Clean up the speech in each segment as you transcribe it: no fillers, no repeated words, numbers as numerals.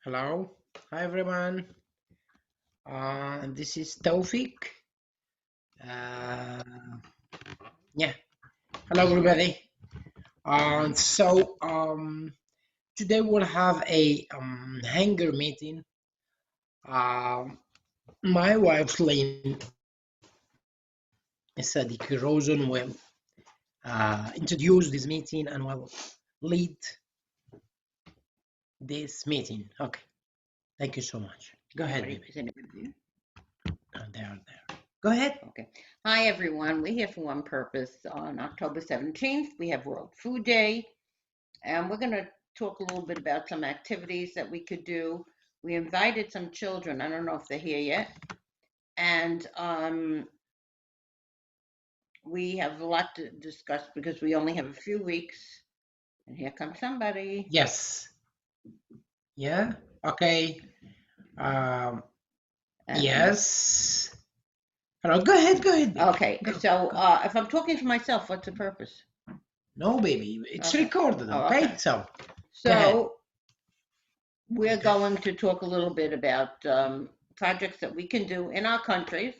Hello. Hi everyone. This is Taufik. Uh, yeah. Hello everybody. Today we'll have a hanger meeting. My wife Lynn Sadiq Rosen will introduce this meeting and will lead this meeting. Okay. Thank you so much. Go ahead, baby. There. Go ahead. Okay. Hi, everyone. We're here for one purpose. On October 17th, we have World Food Day, and we're going to talk a little bit about some activities that we could do. We invited some children. I don't know if they're here yet. And we have a lot to discuss because we only have a few weeks. And here comes somebody. Yes. Yeah. Okay. Yes. Hello. Go ahead. Baby. Okay. So if I'm talking to myself, what's the purpose? No, baby. It's recorded. Okay. So we're going to talk a little bit about projects that we can do in our countries.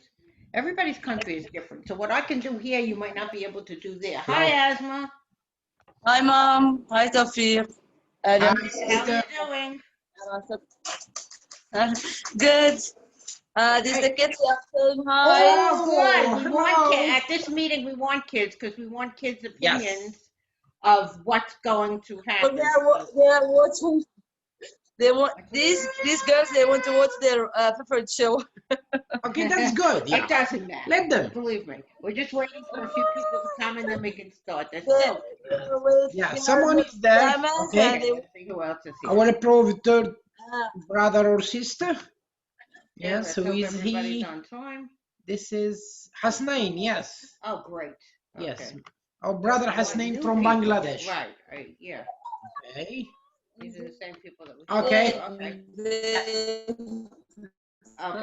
Everybody's country is different. So what I can do here, you might not be able to do there. Hi, Asma. Hi, Mom. Hi, Taufik. Hi, How are you doing? Good. This the kids are saying hi. Oh, good. We want at this meeting. We want kids because we want kids' opinions of what's going to happen. They're watching. They want these girls. They want to watch their favorite show. Okay, that's good. Yeah. It doesn't matter. Let them. Believe me. We're just waiting for a few people to come and then we can start. That's it. Yeah, someone is there. Okay. Who else is here? I want to prove third brother or sister. Yeah, so is everybody's on time. This is Hasnain, yes. Oh, great. Yes. Our brother Hasnain from Bangladesh. Right, yeah. Okay. These are the same people that we Okay.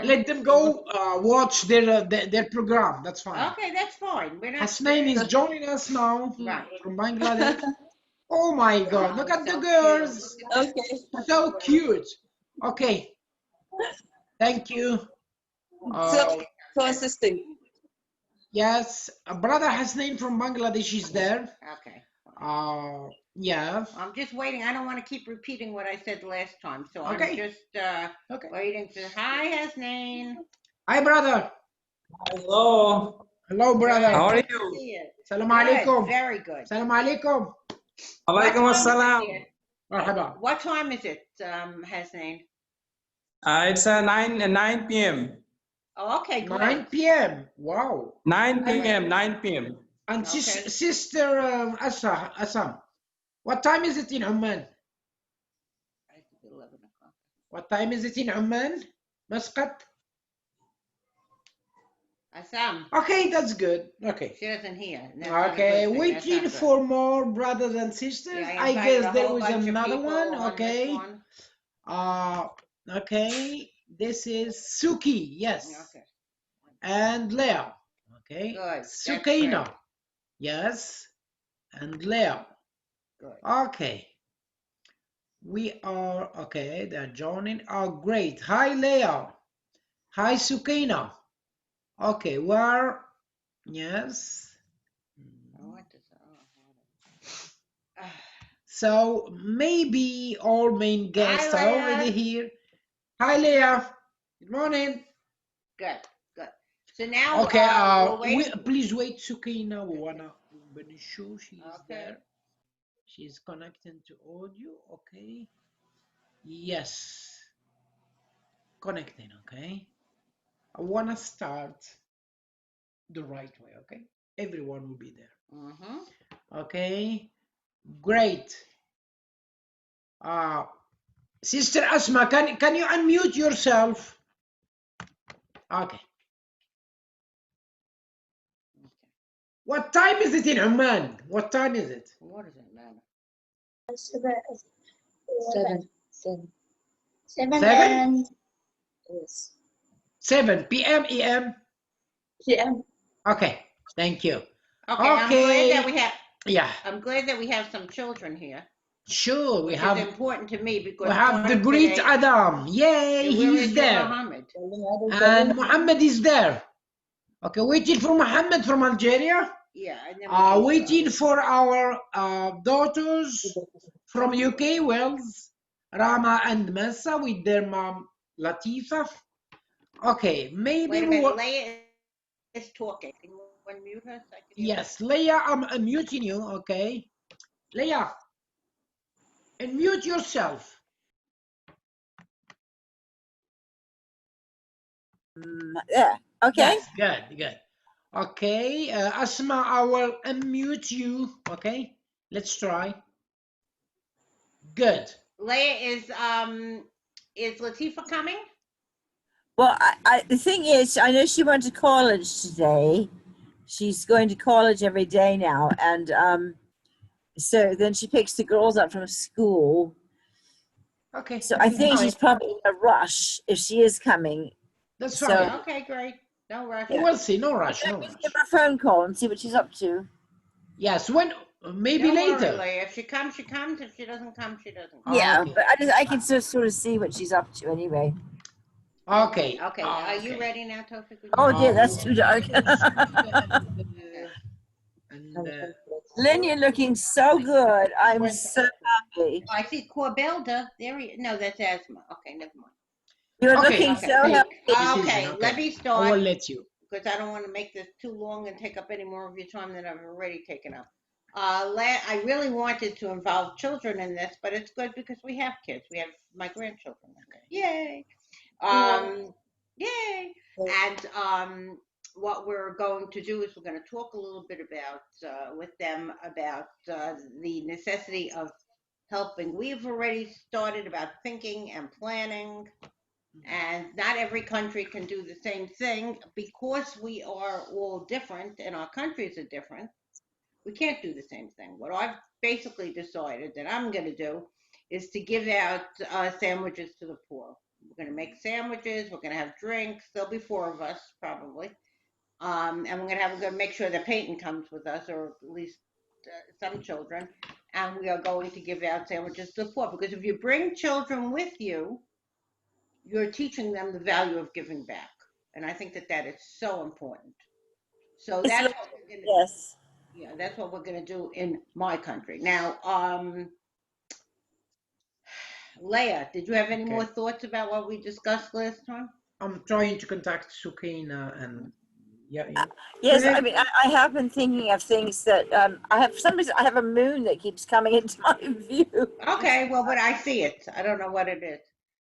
Let them go watch their program. That's fine. Okay, that's fine. Hasnain is joining us now from Bangladesh. Oh my God! Look at the girls. Okay. So cute. Okay. Thank you. So consistent. Yes, a brother Hasnain from Bangladesh is there. Okay. Yeah. I'm just waiting. I don't want to keep repeating what I said last time, so I'm just waiting to. Hi, Hasnain. Hi, brother. Hello. Hello, brother. How are you? Salam alaikum. Very good. Salam alaikum. Alaikum assalam. Marhaba. What time is it, Hasnain? It's 9 p.m. Oh, okay, great. 9 p.m. Wow. 9 p.m. 9 p.m. And sister Assam, what time is it in Oman? 11 o'clock. What time is it in Oman? Muscat? Assam. Okay, that's good. Okay. She doesn't hear. Okay, waiting for more brothers and sisters. Yeah, I guess there was another one. Okay. Okay. This is Suki. Yes. Okay. And Leo. Okay. Good. Sukaina. Yes. And Leo. Good. Okay. We are okay. They're joining. Oh, great. Hi, Leo. Hi, Sukaina. Okay, where? Yes. So maybe all main guests are already here. Hi, Leah. Good morning. Good. So now, okay. Please wait, Sukaina. We wanna be sure she's there. She's connecting to audio. Okay. Yes. Connecting. Okay. I wanna start the right way. Okay. Everyone will be there. Okay. Great. Sister Asma, can you unmute yourself? Okay. What time is it in Oman? What time is it? What does it matter? 7. Yes. 7 p.m. EM. PM. Okay. Thank you. Okay. I'm glad that we have. Yeah. I'm glad that we have some children here. Sure, we which have is important to me because the starting great today, Adam. Yay, where he's is your there. Muhammad? And Muhammad is there. Okay, waiting for Muhammad from Algeria. Yeah, and then we can Waiting for our daughters from UK, Wales, Rama and Mesa with their mom Latifa. Okay, maybe Wait a minute, Leia is talking. Can you unmute her so I can hear her? yes, Leah, I'm unmuting you. Okay, Leah, unmute yourself. Yeah. Okay. Yes, good, good. Okay, Asma, I will unmute you. Okay, let's try. Good. Leia is Latifa coming? Well, the thing is, I know she went to college today. She's going to college every day now, and so then she picks the girls up from school. Okay. So I think she's probably in a rush if she is coming. That's So, fine. Okay, great. No rush. We'll see. No rush. No rush. give her a phone call and see what she's up to. Yes. When? Maybe Don't later. worry, Leia. If she comes, she comes. If she doesn't come, she doesn't come. Yeah, Okay. but I can sort of see what she's up to anyway. Okay. Okay. Are you ready now, Taoufik? Oh dear, that's too dark. Lynn, you're looking so good. I'm so happy. I see Corbelda. There he. No, that's asthma. Okay, never mind. You're Okay. looking so happy. Okay, let me I start will let you. because I don't want to make this too long and take up any more of your time than I've already taken up. I really wanted to involve children in this, but it's good because we have kids. We have my grandchildren. Yay! Yay! And what we're going to do is we're going to talk a little bit about with them about the necessity of helping. We've already started about thinking and planning, and not every country can do the same thing because we are all different and our countries are different. We can't do the same thing. What I've basically decided that I'm going to do is to give out sandwiches to the poor. We're going to make sandwiches. We're going to have drinks. There'll be four of us probably, and we're going to make sure that Peyton comes with us, or at least some children. And we are going to give out sandwiches to the poor because if you bring children with you, you're teaching them the value of giving back, and I think that that is so important. So that's what we're going to. Yes. Yeah, that's what we're going to do in my country. Now, Leah, did you have any more thoughts about what we discussed last time? I'm trying to contact Sukaina and yeah. Yes, I mean, I have been thinking of things that I have. For some reason, I have a moon that keeps coming into my view. Okay, well, but I see it. I don't know what it is.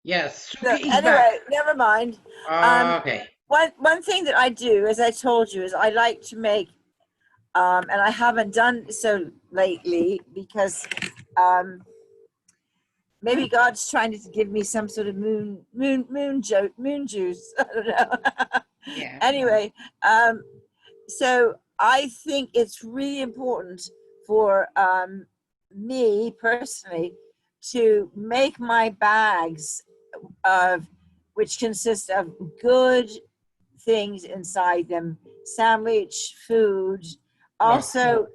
Yes, So, Suki is anyway, back. never mind. Okay. One thing that I do, as I told you, is I like to make, and I haven't done so lately because maybe God's trying to give me some sort of moon juice. I don't know. Yeah. Anyway, so I think it's really important for me personally to make my bags of which consist of good things inside them, sandwich, food, also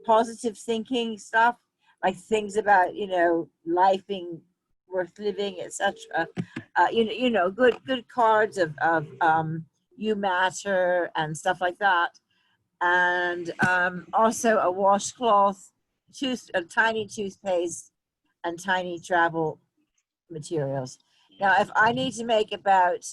positive thinking stuff, like things about, life being worth living, etc. Good cards of you matter and stuff like that. And also a washcloth, a tiny toothpaste, and tiny travel materials. Now, if I need to make about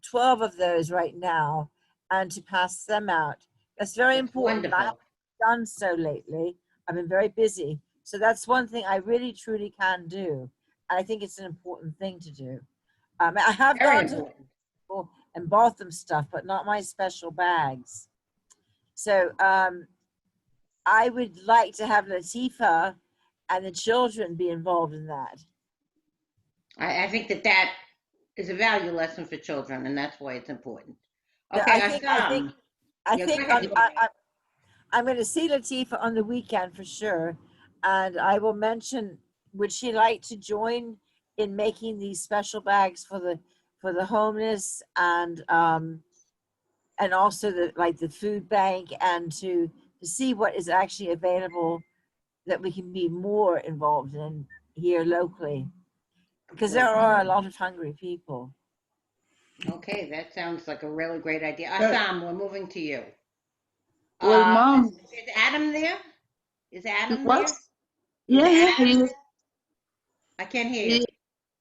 12 of those right now and to pass them out, that's very important. Wonderful. I haven't done so lately. I've been very busy. So that's one thing I really, truly can do. And I think it's an important thing to do. I have gone to people and bought them stuff, but not my special bags. So I would like to have Latifa and the children be involved in that. I think that that is a value lesson for children, and that's why it's important. Okay, I think I'm going to see Latifa on the weekend for sure, and I will mention, would she like to join in making these special bags for the homeless and also the food bank, and to see what is actually available that we can be more involved in here locally, because there are a lot of hungry people. Okay, that sounds like a really great idea. Good. Assam, we're moving to you. Well, Mom, Is Adam there? Is Adam what? there? Yeah, Is yeah, Adam there? I can't hear you.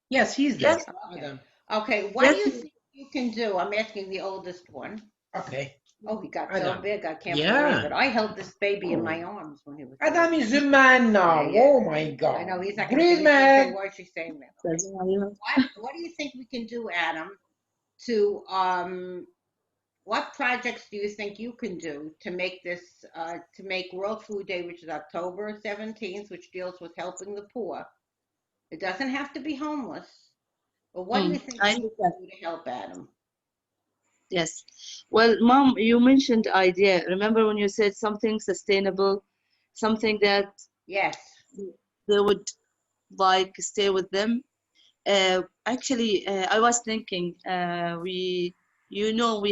Yes, he's there. yes, Adam. Okay, what do yes. you think you can do? I'm asking the oldest one. Okay. Oh, he got so Adam. big, I can't Yeah. believe it. I held this baby in my arms when he was Adam little. is a man now. Yeah, yeah. Oh my God. I know he's not going to Great finish and say man. what she's saying now. That's how you- What do you think we can do, Adam, to what projects do you think you can do to make this to make World Food Day, which is October 17th, which deals with helping the poor? It doesn't have to be homeless. But what do you think I you can understand. do to help Adam? Yes. Well, Mom, you mentioned idea. Remember when you said something sustainable, something that Yes. they would like stay with them? Actually, I was thinking, we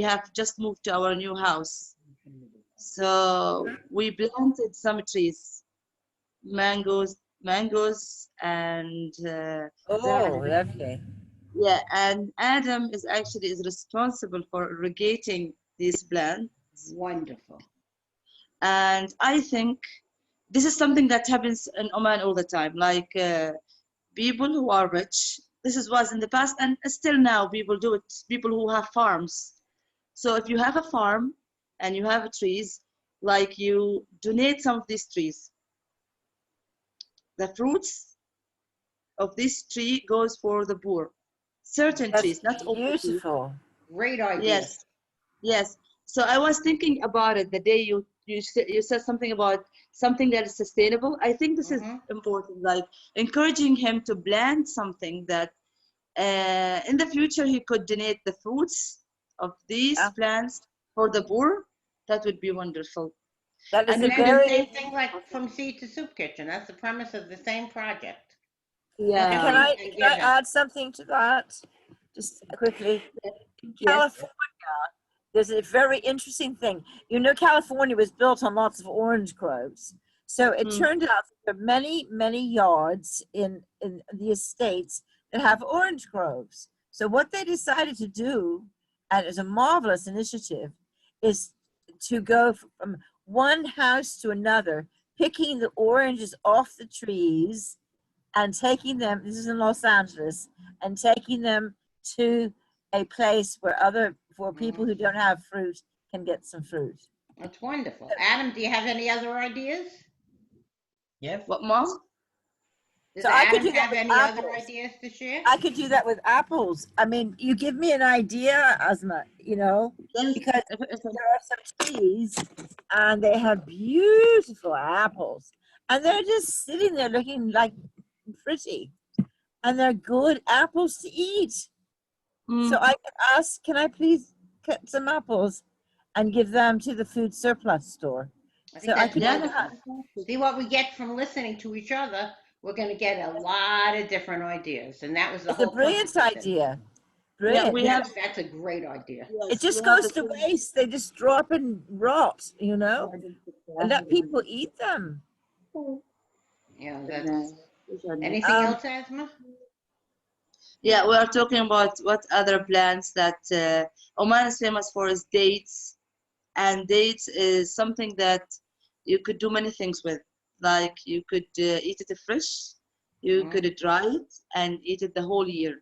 have just moved to our new house. So we planted some trees, mangoes, and Oh, lovely. yeah, and Adam is responsible for irrigating these plants. Wonderful. And I think this is something that happens in Oman all the time. Like people who are rich, was in the past and still now people do it. People who have farms. So if you have a farm and you have trees, like you donate some of these trees. The fruits of this tree goes for the poor. Certain That's trees, not all the trees. beautiful. Great idea. Yes, yes. So I was thinking about it the day you said something about something that is sustainable. I think this is important, like encouraging him to plant something that in the future he could donate the fruits of these Yeah. plants for the poor. That would be wonderful. That is And a we And could that's the very. same thing like from seed to soup kitchen. That's the premise of the same project. Yeah. Can I And give him. add something to that? Just quickly. In Yes. California, there's a very interesting thing. You know, California was built on lots of orange groves. So it turned out there are many, many yards in the estates that have orange groves. So what they decided to do, and it's a marvelous initiative, is to go from one house to another, picking the oranges off the trees and taking them, this is in Los Angeles, and taking them to a place where people who don't have fruit can get some fruit. That's wonderful. Adam, do you have any other ideas? Yes. What, Mom? Does So I could Adam do that have with any other apples. ideas to share? I could do that with apples. I mean, you give me an idea, Asma, Yes. because there are some trees and they have beautiful apples and they're just sitting there looking like pretty and they're good apples to eat. So I could ask, can I please cut some apples and give them to the food surplus store? I think So I that's could do wonderful. that. See what we get from listening to each other. We're going to get a lot of different ideas, and that was the It's a whole brilliant purpose of it. idea. Brilliant. we have. That's a great idea. It just goes to waste. They just drop and rot, and let people eat them. Yeah, that's anything else, Asma? Yeah, we are talking about what other plants that Oman is famous for is dates, and dates is something that you could do many things with. Like you could eat it fresh, you could dry it and eat it the whole year.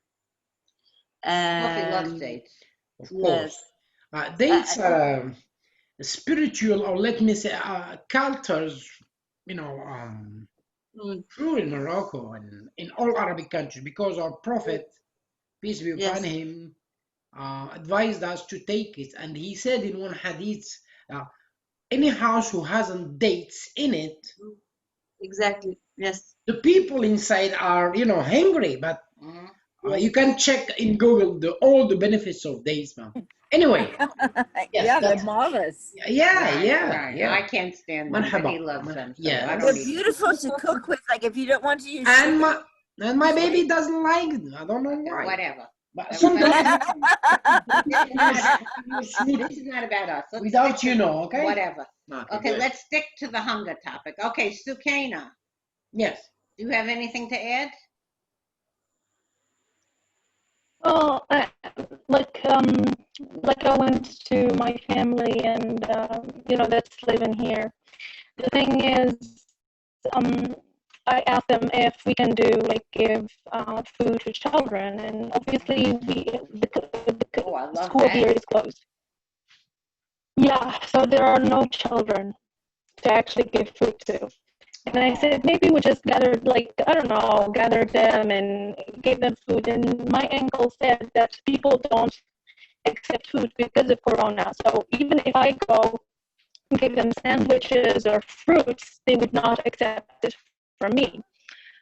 Coffee loves And dates. Of course. Dates are spiritual, or let me say, cultures, true in Morocco and in all Arabic countries, because our Prophet, peace be upon him, advised us to take it. And he said in one hadith, any house who hasn't dates in it, exactly, yes. the people inside are, hungry. But you can check in Google all the benefits of dates, man. Anyway, yes, yeah, they're marvelous. Yeah. I can't stand them, but he loves them. So I don't They're eat beautiful to cook with. Like if you don't want to use And sugar. my baby doesn't like them. I don't know why. Whatever. But sometimes This is not about us. Without okay? Whatever. Okay, let's stick to the hunger topic. Okay, Sukaina, Yes. Do you have anything to add? Well, like I went to my family and that's living here. The thing is, um, I asked them if we can do like give food to children, and obviously the Oh, I love school here that. is closed. Yeah, so there are no children to actually give food to. And I Oh, said, maybe we just gathered, like, I don't know, gathered them and gave them food. And my uncle said that people don't accept food because of Corona. So even if I go and give them sandwiches or fruits, they would not accept it from me.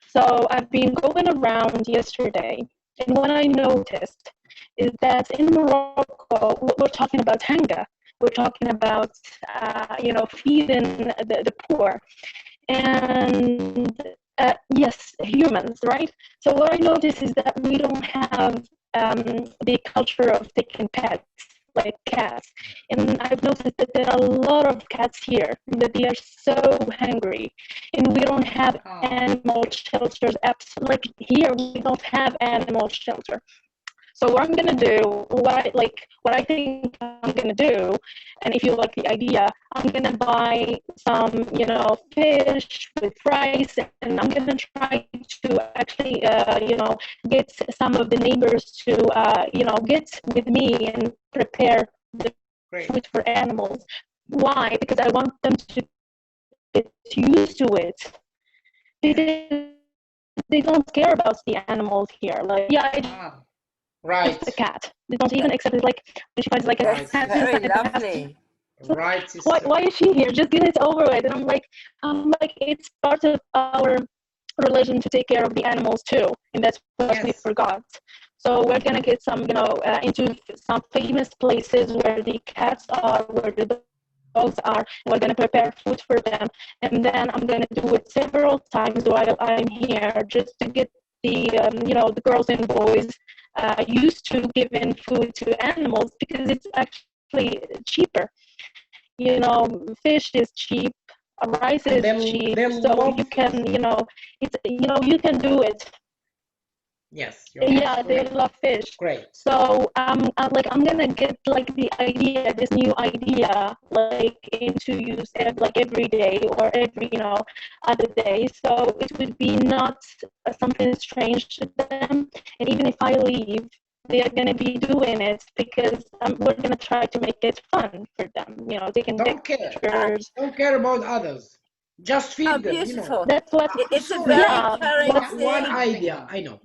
So I've been going around yesterday, and what I noticed is that in Morocco, we're talking about hanga. We're talking about, feeding the poor and yes, humans, right? So what I notice is that we don't have the culture of taking pets like cats, and I've noticed that there are a lot of cats here that they are so hungry, and we don't have oh, animal shelters. Like here, we don't have animal shelter. So what I'm gonna do, what I think I'm gonna do, and if you like the idea, I'm gonna buy some, fish with rice, and I'm gonna try to actually, get some of the neighbors to, get with me and prepare the Great. food for animals. Why? Because I want them to get used to it. Yes. Because they don't care about the animals here. Like, yeah, I oh. just Right. a cat. They don't even accept it. Like when she finds like a Right, cat sister. Very inside the house, lovely. it's like, Right, why sister. why is she here? Just get it over with. And I'm like, it's part of our religion to take care of the animals too, and that's what we Yes. forgot. So we're gonna get some, into some famous places where the cats are, where the dogs are, and we're gonna prepare food for them, and then I'm gonna do it several times while I'm here, just to get the girls and boys used to giving food to animals because it's actually cheaper. Fish is cheap, rice And is cheap, they'll so you love. can, you can do it. Yes, you're That's Yeah, they absolutely great. love fish. great. So I'm gonna get like the idea, this new idea, like into use like every day or every other day. So it would be not something strange to them. And even if I leave, they are gonna be doing it because we're gonna try to make it fun for them. Taking Don't care. Uh, pictures. Don't care about others. Just oh, feed them, you know. beautiful. That's what. It's a Sorry, very Yeah, caring that's one thing. idea, I know.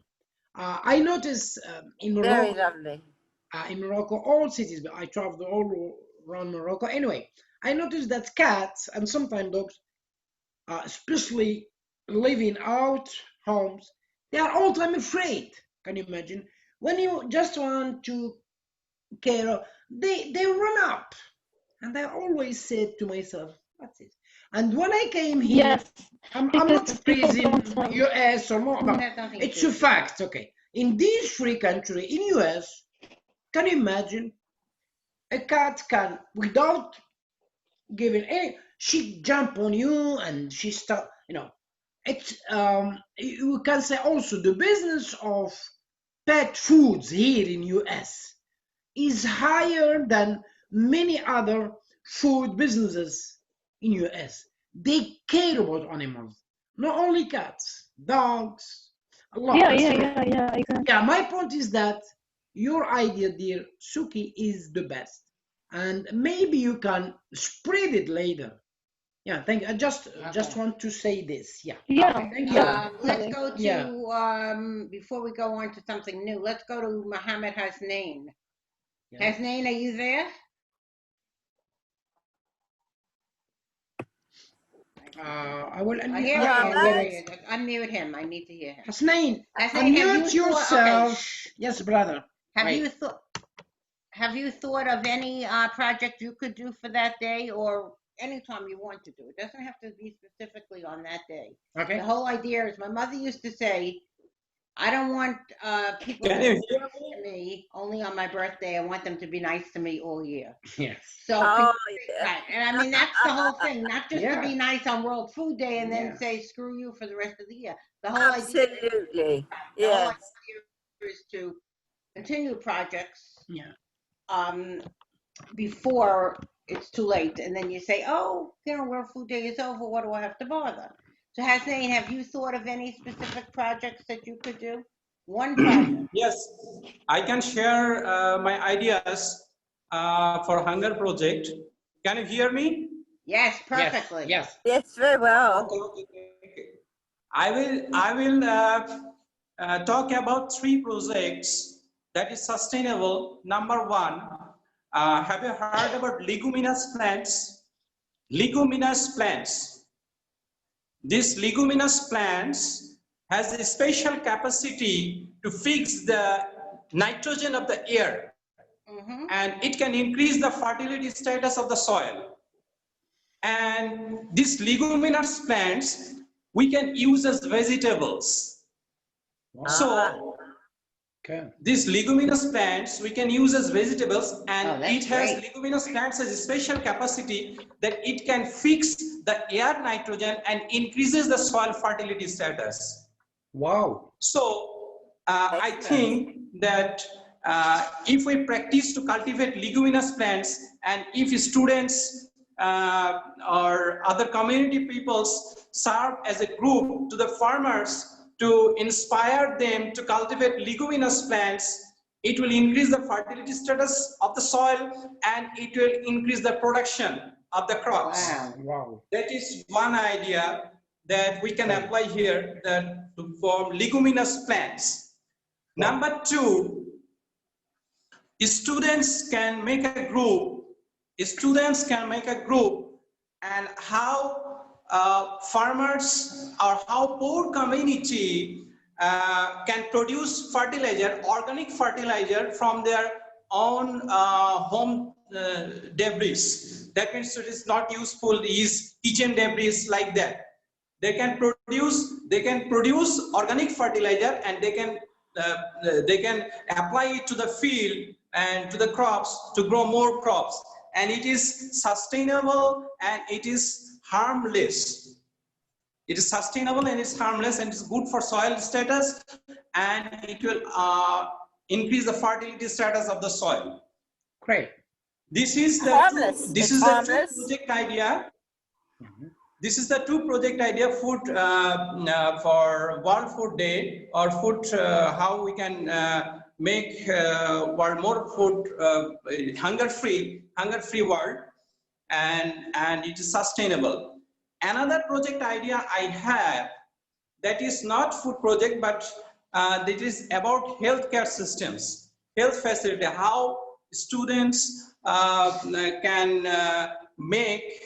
I noticed Very lovely. In Morocco, all cities, but I traveled all around Morocco. Anyway, I noticed that cats and sometimes dogs, especially living out homes, they are all time afraid. Can you imagine? When you just want to care, they run up. And I always said to myself, what's it? And when I came here, yes, I'm because not people praising don't. US or not, It but has nothing to it's do a with you. fact. Okay, in these free country in US, can you imagine a cat can without giving any, she jump on you and she start, it's you can say also the business of pet foods here in US is higher than many other food businesses in US. They care about animals, not only cats, dogs, a lot. Yeah, yeah, So yeah, yeah, exactly. yeah, my point is that your idea, dear Suki, is the best, and maybe you can spread it later. Yeah, thank you. I just Okay. want to say this. Yeah, Yeah, Okay. thank you. yeah, Let's definitely. go Yeah, to before we go on to something new. Let's go to Mohammed Hasnain. yeah. Hasnain, are you there? I will I unmute. hear he is. Here he Mohammed, is. Unmute him. I need to hear him. Hasnain, Hasnain, have you unmute thought? Okay. yourself. Shh. Yes, brother. Have Right. you thought? Have you thought of any project you could do for that day, or anytime you want to do? It doesn't have to be specifically on that day. The Okay. whole idea is, my mother used to say, I don't want people to Can be you nice hear to me only on my birthday. I want them to be nice to me all year. Yes. So can Oh, you think yeah. that? And I mean, that's the whole thing, not just to be Yeah. nice on World Food Day and then Yeah. say screw you for the rest of the year. The whole idea, Absolutely. the whole Yes. idea is to continue projects Yeah. before it's too late, and then you say, oh, World Food Day is over. What do I have to bother? So, Hasnain, have you thought of any specific projects that you could do? One project. Yes, I can share my ideas for hunger project. Can you hear me? Yes, Yes. perfectly. Yes. Yes, very well. Okay. I will talk about 3 projects that is sustainable. Number 1, have you heard about leguminous plants? Leguminous plants. These leguminous plants has a special capacity to fix the nitrogen of the air, and it can increase the fertility status of the soil. And these leguminous plants we can use as vegetables. Wow. So Okay. these leguminous plants we can use as vegetables, and Oh, that's it has great. leguminous plants has a special capacity that it can fix the air nitrogen and increases the soil fertility status. Wow. So I Excellent. think that if we practice to cultivate leguminous plants, and if students or other community peoples serve as a group to the farmers to inspire them to cultivate leguminous plants, it will increase the fertility status of the soil and it will increase the production of the crops. Wow. Wow. That is one idea that we can apply here, that to form leguminous plants. Number 2, students can make a group. Students can make a group, and how farmers or how poor community can produce fertilizer, organic fertilizer from their own home debris. That means it is not useful is kitchen debris like that. They can produce organic fertilizer, and they can apply it to the field and to the crops to grow more crops, and it is sustainable and it is harmless. It is sustainable and it's harmless and it's good for soil status, and it will increase the fertility status of the soil. Great. This is the Harmless. two, this It's is the harmless. 2 project idea. This is the 2 project idea, food for World Food Day, or food how we can make world more food hunger free world, and it is sustainable. Another project idea I have that is not food project, but that is about healthcare systems, health facility, how students can make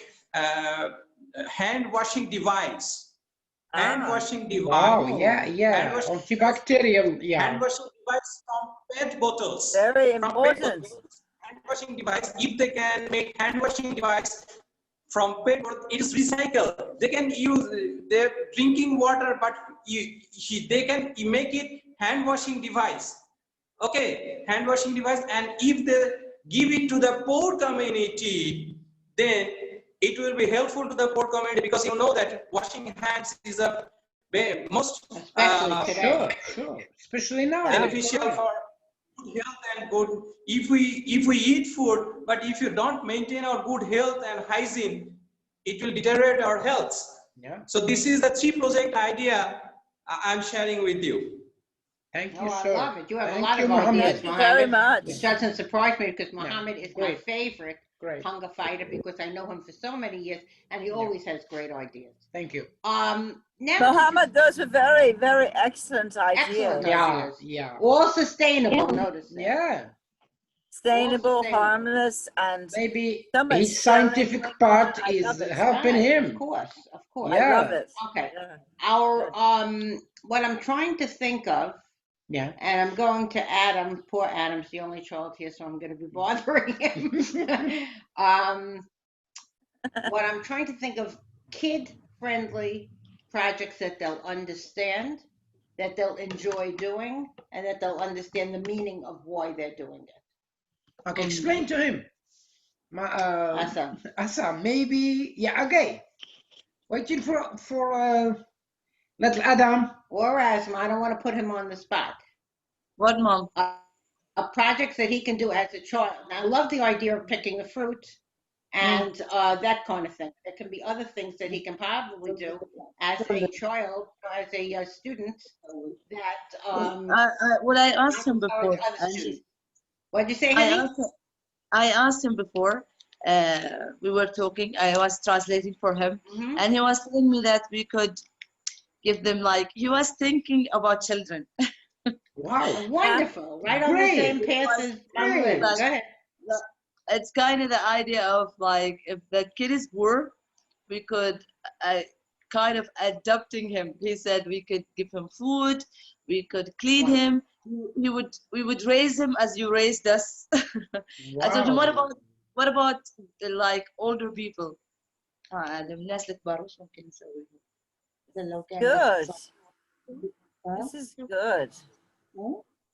hand washing device. Hand washing device. Wow. Yeah. Hand Yeah. washing Antibacterial. Yeah. hand washing device from PET bottles. Very From PET important. bottles. Hand washing device. If they can make hand washing device from PET bottle, it is recycled. They can use their drinking water, but they can make it hand washing device. Okay, hand washing device, and if they give it to the poor community, then it will be helpful to the poor community, because you know that washing hands is a most Especially today. Sure. Especially now. beneficial for good health and good. If we eat food, but if you don't maintain our good health and hygiene, it will deteriorate our health. Yeah. So this is the 3 project idea I'm sharing with you. Thank you, Oh, I sir. love it. You have Thank a lot you, of Mohammed. ideas, Thank you very Mohammed. much. It doesn't surprise me because Mohammed is my Great. favorite Great. hunger fighter, because I know him for so many years and he always has great ideas. Thank you. Now Mohammed, those are very, very excellent ideas. Excellent Yeah. ideas. Yeah. All sustainable, notice that. Yeah. Sustainable, sustainable. harmless, and Maybe so much his scientific sharing. part I is love it. helping Right, him. Of course. I love Yeah. it. Okay. Yeah. Our what I'm trying to think of, Yeah. and I'm going to Adam. Poor Adam's the only child here, so I'm going to be bothering him. What I'm trying to think of, kid-friendly projects that they'll understand that they'll enjoy doing and that they'll understand the meaning of why they're doing it. Okay, explain to him. Awesome. Asa, maybe, yeah, okay. Waiting for little Adam. Or Asma, I don't want to put him on the spot. What, Mom? Projects that he can do as a child. And I love the idea of picking a fruit and that kind of thing. There can be other things that he can probably do as a child, as a student. That Well, I asked him encourage before. other And students. What'd you say, I honey? asked him before. We were talking. I was translating for him, and he was telling me that we could give them, like, he was thinking about children. Wow. Wonderful. Right on the same path as I'm living. Go ahead. It's kind of the idea of, like, if the kid is poor, we could kind of adopting him. He said we could give him food, we could clean him. We would raise him as you raised us. I told him, Wow. what about like older people? الناس الكبار وش ممكن نسوي لهم؟ لو كان Good. ها؟ This is good.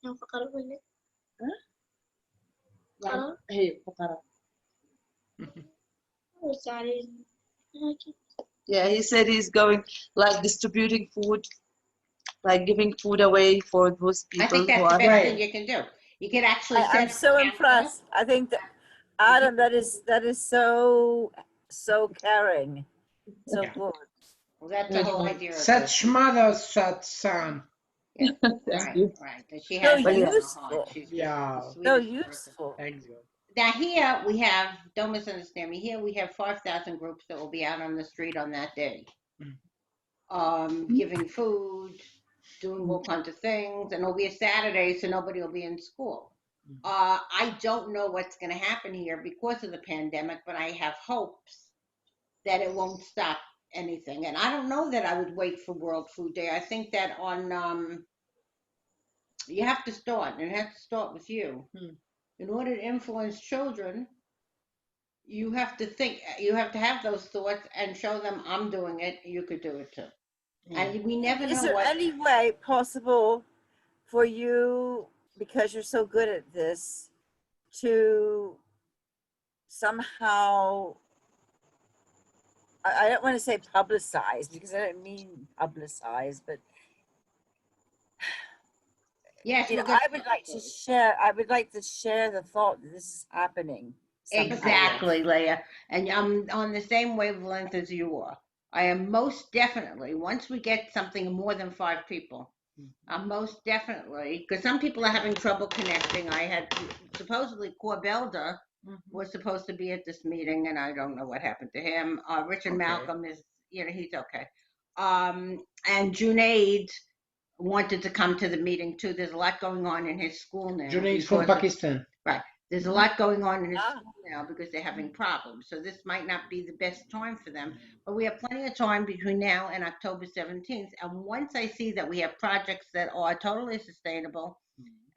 فقرة ولا؟ ها؟ هي فقرة. Yeah, he said he's going, like, distributing food, like giving food away for those people. I think that's the best thing you can do. You can actually I'm so impressed. I think that Adam, that is so caring, so good. Well, that's the whole idea of Such mother, such son. Yeah. Thank Right, you. right. That she So has that in her useful. heart. She's Yeah. the So sweetest person. useful. Thank you. Now here we have, don't misunderstand me, here we have 5,000 groups that will be out on the street on that day. Giving food, doing all kinds of things, and it'll be a Saturday, so nobody will be in school. I don't know what's going to happen here because of the pandemic, but I have hopes that it won't stop anything. And I don't know that I would wait for World Food Day. I think that you have to start, and it has to start with you. In order to influence children, you have to think, you have to have those thoughts and show them, I'm doing it, you could do it too. And we never know Is there what. any way possible for you, because you're so good at this, to somehow, I don't want to say publicize, because I don't mean publicize, but Yes, you know, I would like to share the thought that this is happening. Somehow. Exactly, Leah. And I'm on the same wavelength as you are. I am most definitely, once we get something more than 5 people, I'm most definitely, because some people are having trouble connecting. I had supposedly Corbelda was supposed to be at this meeting, and I don't know what happened to him. Richard Malcolm is, he's okay. And Junaid wanted to come to the meeting too. There's a lot going on in his school now. Junaid from Pakistan. Right. There's a lot going on in his school now because they're having problems. So this might not be the best time for them. But we have plenty of time between now and October 17th. And once I see that we have projects that are totally sustainable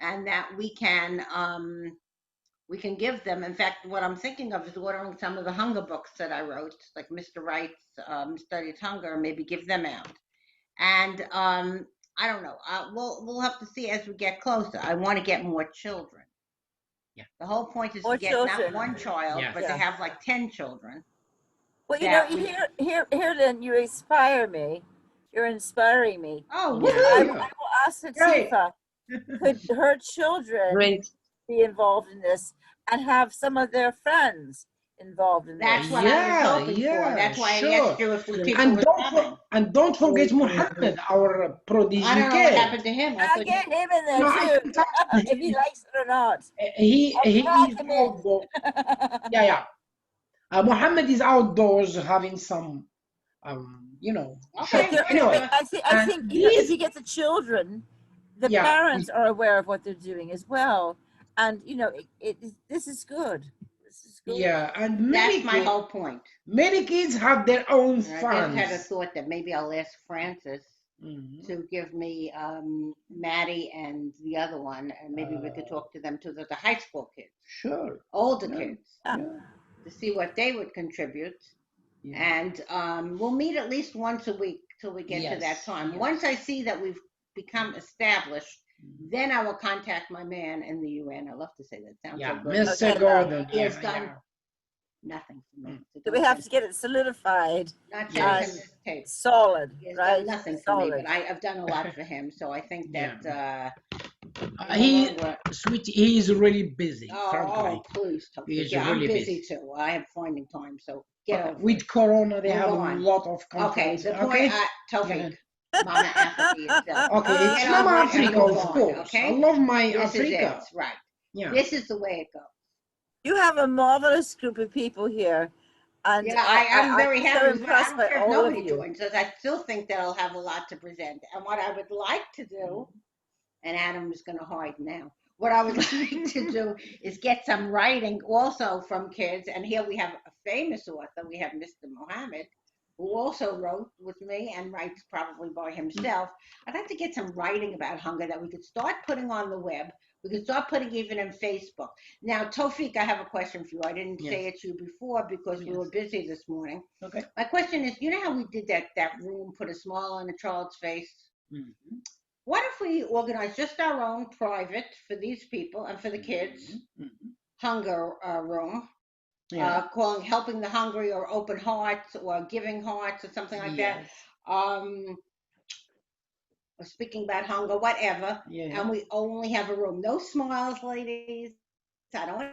and that we can give them. In fact, what I'm thinking of is ordering some of the hunger books that I wrote, like Mr. Wright's Studies Hunger, maybe give them out. And I don't know. We'll have to see as we get closer. I want to get more children. Yeah. The whole point is More to get children. not one child, Yes. but to have like 10 children. Well, you know, here, Lynn, you inspire me. You're inspiring me. Oh, I woohoo! will ask Latifa, could her children be involved in this and have some of their friends involved in That's this? what I was hoping for. That's why I asked you if people And were coming. don't forget Muhammad, our prodigy I don't know what happened to him. I get him in there too, if he likes it or not. He is outdoors. Yeah. Muhammad is outdoors having some, Okay. Anyway, I think you know, if you get the children, the parents are aware of what they're doing as well, and you know, this is good. This is good. Yeah, and that's my whole point. Many kids have their own fun. I just had a thought that maybe I'll ask Francis to give me Maddie and the other one, and maybe we could talk to them too, the high school kids. Sure. Older kids. To see what they would contribute. And we'll meet at least once a week till we get to that time. Once I see that we've become established, then I will contact my man in the UN. I love to say that. Sounds so good. Mr. Okay, Gordon. He has Yeah, done yeah. nothing for me. So So we don't have send- to get it solidified not Yes. send him this tape. solid, He has right? done nothing for me, Solid. but I've done a lot for him. So I think that He, long run- sweetie, he is really busy, oh, frankly. please, He Taoufik. is Yeah, I'm really busy busy. too. I have finding time, so get over With it. Corona, they Move have on. a lot of Okay, conferences. the point, Okay? Taoufik, Mama Africa yourself. Okay, it's Get Mama over it and Africa, move of on, course. okay? I love my This is Africa. it, right? Yeah. This is the way it goes. You have a marvelous group of people here, and Yeah, I'm very I'm happy so with it. I impressed don't by care if all of nobody you. joins us. I still think that I'll have a lot to present. And what I would like to do, and Adam is going to hide now. What I would like to do is get some writing also from kids. And here we have a famous author. We have Mr. Mohammed, who also wrote with me and writes probably by himself. I'd like to get some writing about hunger that we could start putting on the web. We could start putting even in Facebook. Now, Taoufik, I have a question for you. I didn't say it to you before because we were busy this morning. Okay. My question is, you know how we did that room, put a smile on a child's face? Mm-hmm. What if we organize just our own private for these people and for the kids hunger room, calling Helping the Hungry or Open Hearts or Giving Hearts or something like that, or speaking about hunger, whatever, and we only have a room. No smiles, ladies. I don't want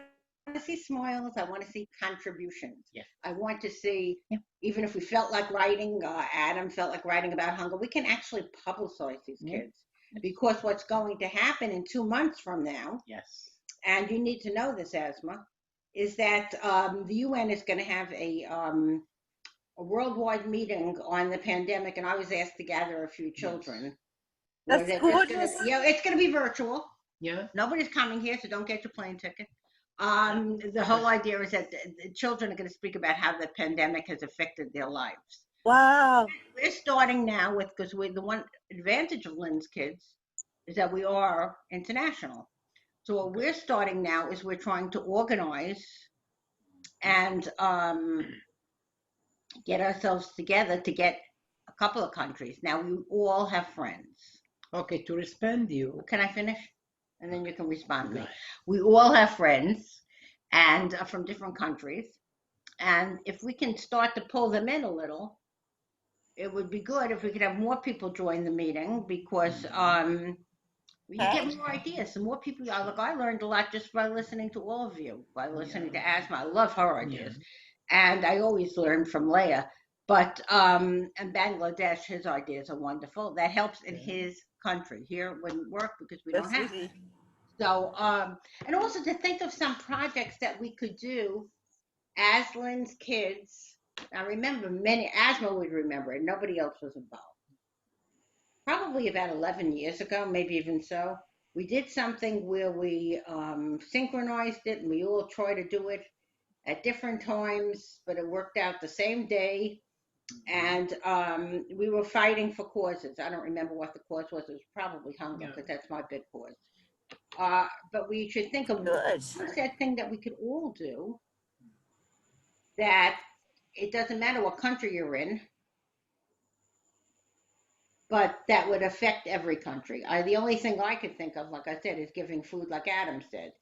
to see smiles. I want to see contributions. I want to see, even if we felt like writing, Adam felt like writing about hunger, we can actually publicize these kids. Because what's going to happen in 2 months from now, and you need to know this, Asma, is that the UN is going to have a worldwide meeting on the pandemic, and I was asked to gather a few children. That's gorgeous. It's going to be virtual. Yeah. Nobody's coming here, so don't get your plane ticket. The whole idea is that the children are going to speak about how the pandemic has affected their lives. Wow. We're starting now with, because the one advantage of Lynn's kids is that we are international. So what we're starting now is we're trying to organize and get ourselves together to get a couple of countries. Now we all have friends. Okay, to respond you. Can I finish? And then you can respond to me. We all have friends and from different countries. And if we can start to pull them in a little, it would be good if we could have more people join the meeting because you get more ideas. The more people, look, I learned a lot just by listening to all of you, by listening to Asma. I love her ideas. And I always learn from Leah. But and Bangladesh, his ideas are wonderful. That helps in his country. Here it wouldn't work because we don't have it. So, and also to think of some projects that we could do as Lynn's kids. I remember Asma would remember it. Nobody else was involved. Probably about 11 years ago, maybe even so. We did something where we synchronized it and we all tried to do it at different times, but it worked out the same day. And we were fighting for causes. I don't remember what the cause was. It was probably hunger because that's my big cause. But we should think of what's that thing that we could all do that it doesn't matter what country you're in, but that would affect every country. The only thing I could think of, like I said, is giving food, like Adam said.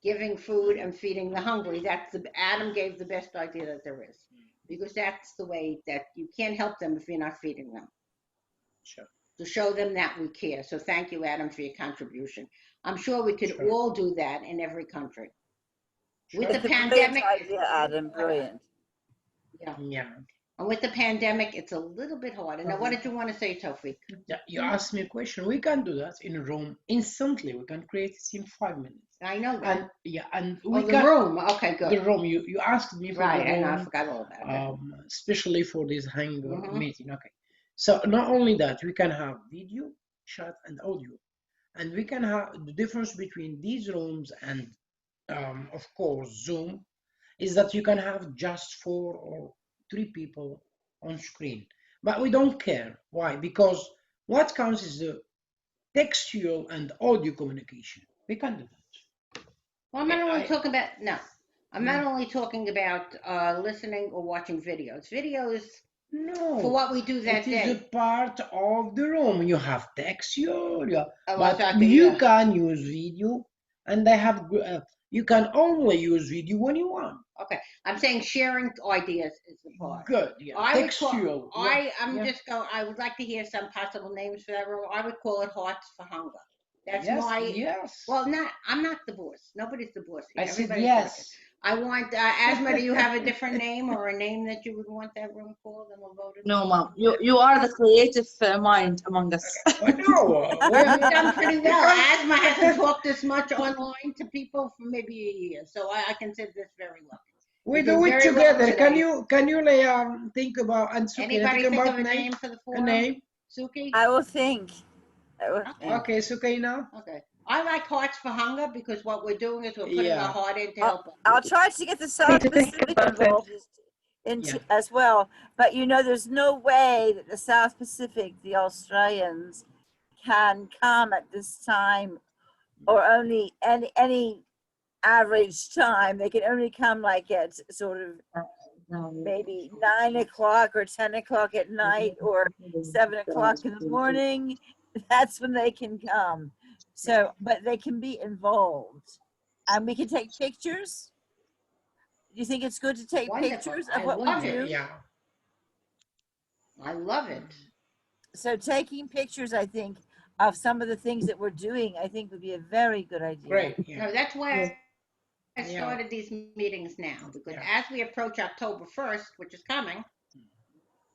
Giving food and feeding the hungry. Adam gave the best idea that there is. Because that's the way that you can't help them if you're not feeding them. Sure. To show them that we care. So thank you, Adam, for your contribution. I'm sure we could all do that in every country. With the pandemic, idea, Adam, brilliant. Yeah. And with the pandemic, it's a little bit harder. Now, what did you want to say, Taoufik? Yeah, you asked me a question. We can do that in Rome instantly. We can create it in 5 minutes. I know that. And we the room. Okay, good. The room. You asked me for the room. Right, I know. I forgot all about it. Especially for this hunger meeting. Okay. So not only that, we can have video, chat, and audio, and we can have the difference between these rooms and, of course, Zoom, is that you can have just 4 or 3 people on screen. But we don't care. Why? Because what counts is the textual and audio communication. We can do that. Well, I'm not only talking about listening or watching videos. Videos, No, for what we do that it is a day. part of the room. You have texture, Oh, but exactly, you yeah. can use video, and they have. You can only use video when you want. Okay, I'm saying sharing ideas is the part. Good, yeah. I would call. Textual, yeah, I'm yeah. just going. I would like to hear some possible names for that room. I would call it Hearts for Hunger. That's Yes, my. yes. Well, not. I'm not the boss. Nobody's the boss I here. said Everybody's working. yes. I want Asma. Do you have a different name or a name that you would want that room called, and we'll vote it? No, mom. You are the creative mind among us. Well, no, You've done pretty well. because Asma hasn't talked this much online to people for maybe a year, so I consider this very lucky. we You do did it very well together. today. Can you Leah, think about, and Suki, think Anybody think of about a name? name for the A forum? name? Suki? I will think. I will Okay. think. Okay, Suki now. Okay. I like Hearts for Hunger because what we're doing is we're putting our Yeah, heart in to I'll, help I'll others. try to get the Need South to think Pacific about it. involved yeah. as well. But you know, there's no way that the South Pacific, the Australians, can come at this time, or only any average time. They can only come like at sort of maybe 9 o'clock or 10 o'clock at night or 7 o'clock in the morning. That's when they can come. So, but they can be involved, and we can take pictures. Do you think it's good to take Wonderful. pictures I of what we love Yeah, it. do? yeah. I love it. So taking pictures, I think, of some of the things that we're doing, I think would be a very good idea. Great. No, Yeah, that's why I yeah, started these meetings now, because yeah. as we approach October 1st, which is coming,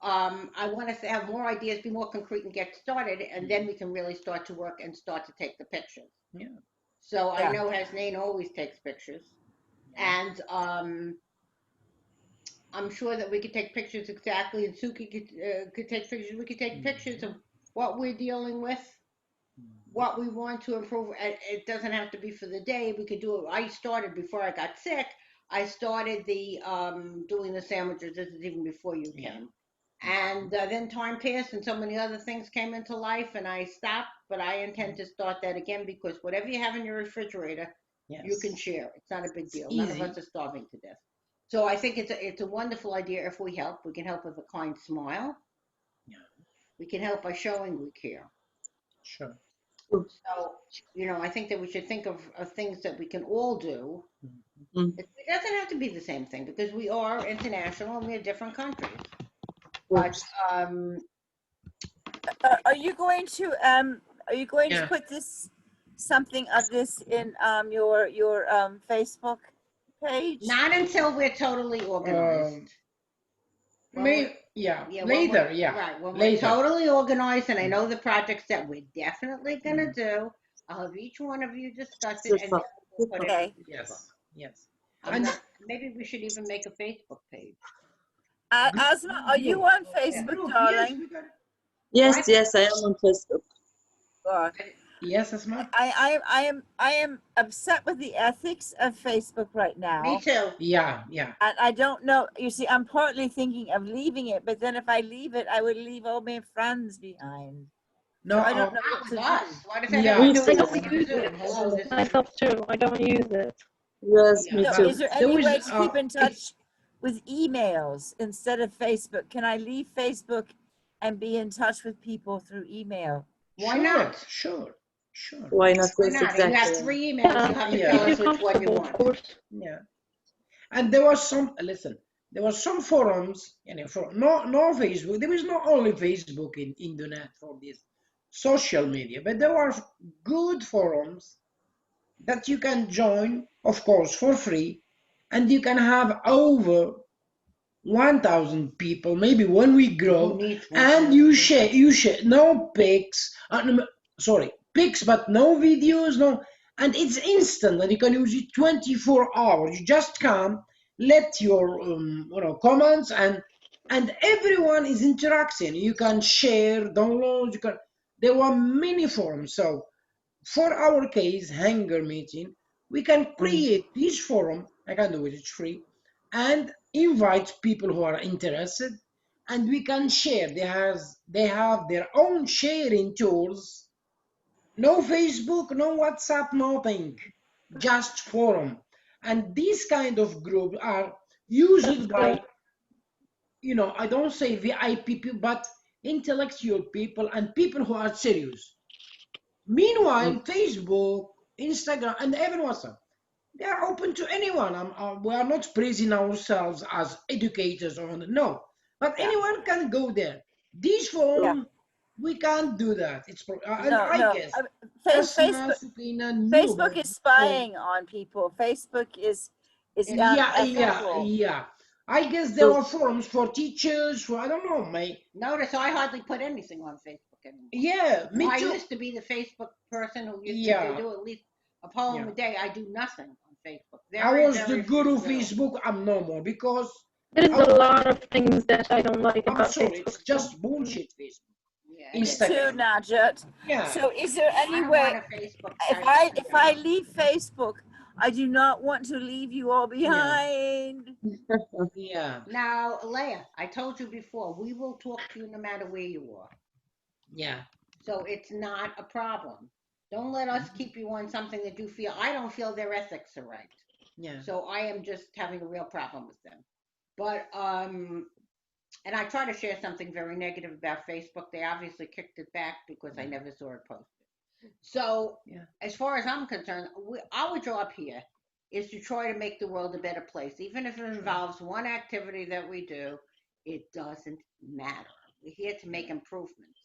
I want us to have more ideas, be more concrete, and get started, and then we can really start to work and start to take the pictures. Yeah. So I Yeah. know Hasnain always takes pictures, and I'm sure that we could take pictures exactly, and Suki could take pictures. We could take pictures of what we're dealing with, what we want to improve. It doesn't have to be for the day. We could do it. I started before I got sick. I started the doing the sandwiches. This is even before you Yeah. came. And then time passed, and so many other things came into life, and I stopped. But I intend to start that again, because whatever you have in your refrigerator, you Yes. can share. It's not a big It's deal. None of easy. us are starving to death. So I think it's a wonderful idea if we help. We can help with a kind smile. Yeah, We can help by showing we care. sure. So, I think that we should think of things that we can all do. It doesn't have to be the same thing, because we are international and we are different countries. But Are you going to Yeah. put something of this in your Facebook page? not until we're totally organized. Yeah, Yeah, later. Yeah, right. When we're later. totally organized and I know the projects that we're definitely gonna do, I'll have each one of you discuss it, and then we'll put it on Okay. Facebook. Yes, yes. I'm And not. Maybe we should even make a Facebook page. Asma, are you on Facebook, group, yes, darling? we got. Yes, What? yes, I am on Facebook. Or Yes, Asma. I am upset with the ethics of Facebook right now. Me too. Yeah, yeah. And I don't know. You see, I'm partly thinking of leaving it, but then if I leave it, I would leave all my friends behind. No, So I don't know Not what with to us. do. Why does that yeah. have to We do I with too. us? don't We're on use Zoom. it Hello, this is. myself too. I don't use it. Yes, Yeah, me So but too. is there there any was way to keep in it, touch with emails instead of Facebook? Can I leave Facebook and be in touch with people through email? Why sure, not? sure, sure. Why not? Why Yes, not? You have exactly. 3 emails. You have to tell If Yeah, us you're which one you comfortable, of want. course. yeah. And there was some. Listen, there was some forums. For no Facebook. There was not only Facebook in internet for this social media, but there were good forums that you can join, of course, for free, and you can have over 1,000 people, maybe when we Who grow, needs and 1,000 you share no pics, no, sorry, pics, but no videos, no, and it's instant, and you can use it 24 hours. You just come, let your comments, and everyone is interacting. You can share, download. You can. There were many forums, so for our case, Hanger Meeting, we can create this forum. I can do it, it's free, and invite people who are interested, and we can share. They have their own sharing tools. No Facebook, no WhatsApp, nothing. Just forum. And these kind of groups are used That's by good. I don't say VIP people, but intellectual people and people who are serious. Meanwhile, Facebook, Instagram, and even WhatsApp, they are open to anyone. We are not praising ourselves as educators or no, but Yeah. anyone can go there. This Yeah. forum, we can't do that. And No, I no. guess Asma Facebook Sukina knew Facebook about is this forum. spying on people. Facebook is It's Yeah, unethical. yeah. I guess there are forums for teachers, for I don't know, notice I hardly put anything on Facebook anymore. yeah, And me I too. used to be the Facebook person who used to Yeah, do at least a poem yeah. a day. I do nothing on Facebook. I Very, was the very guru little. Facebook. I'm no more because There is I, a lot of things that I don't like I'm about sorry, it's Facebook too. just bullshit Facebook. Yeah, it Me is. too, Instagram. Najat. Yeah, So is there I any don't want way, a Facebook if site. I leave Facebook, I do not want to leave you all yeah, behind. yeah, Now, Leah, I told you before, we will talk to you no matter where you are. yeah, So it's not a problem. Don't let us keep you on something that you feel. I don't feel their ethics are right. yeah, So I am just having a real problem with them. But and I try to share something very negative about Facebook. They obviously kicked it back because I never saw it posted. So yeah, as far as I'm concerned, our job here is to try to make the world a better place. Even if it involves one activity that we do, it doesn't matter. We're here to make improvements.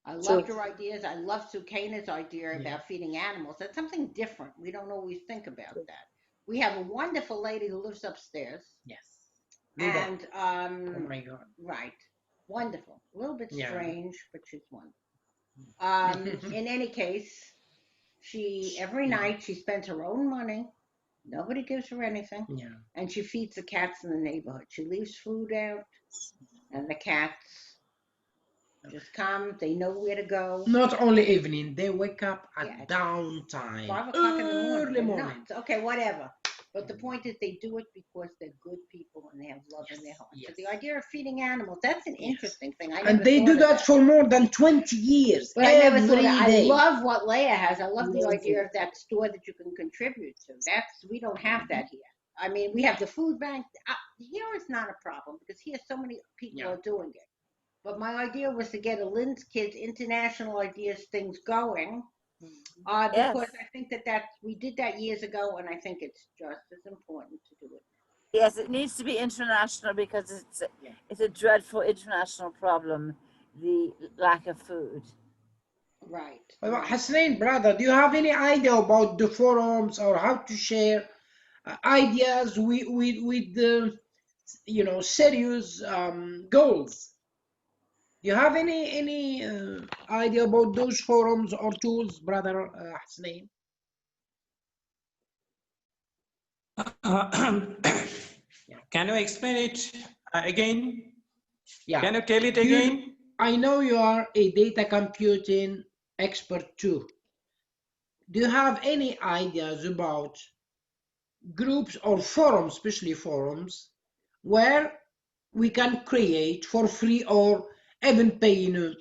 I True. loved your ideas. I love Sukaina's idea yeah. about feeding animals. That's something different. We don't always think about that. We have a wonderful lady who lives upstairs, Yes. Luba. and Oh my God. right, wonderful. A little bit Yeah. strange, but she's wonderful. In any case, she every Yeah. night she spends her own money. Nobody gives her anything, Yeah. and she feeds the cats in the neighborhood. She leaves food out, and the cats just come. They know where to go. Not only evening, they wake up Yeah, at it's downtime, 5 o'clock in the morning. early They're morning. nuts. Okay, whatever. But the point is, they do it because they're good people and they have love in their Yes, heart. So yes, the idea of feeding animals, that's an yes. interesting thing. I And never they do thought of that that. for more than 20 years, But I never thought of that. every I day. love what Leia has. I love the idea Amazing. of that store that you can contribute to. We don't have that here. I mean, we have the food bank. Here is not a problem because here so many people Yeah. are doing it. But my idea was to get a Lynn's Kids International Ideas things going, because Yes. I think that we did that years ago, and I think it's just as important to do it. Yes, it needs to be international because Yeah. it's a dreadful international problem, the lack of food. Right, Well, right. Hasnain, brother, do you have any idea about the forums or how to share ideas with serious goals? Do you have any idea about those forums or tools, brother Hasnain? Yeah. Can you explain it again? Yeah. Can you tell it You, again? I know you are a data computing expert too. Do you have any ideas about groups or forums, especially forums, where we can create for free or even paying a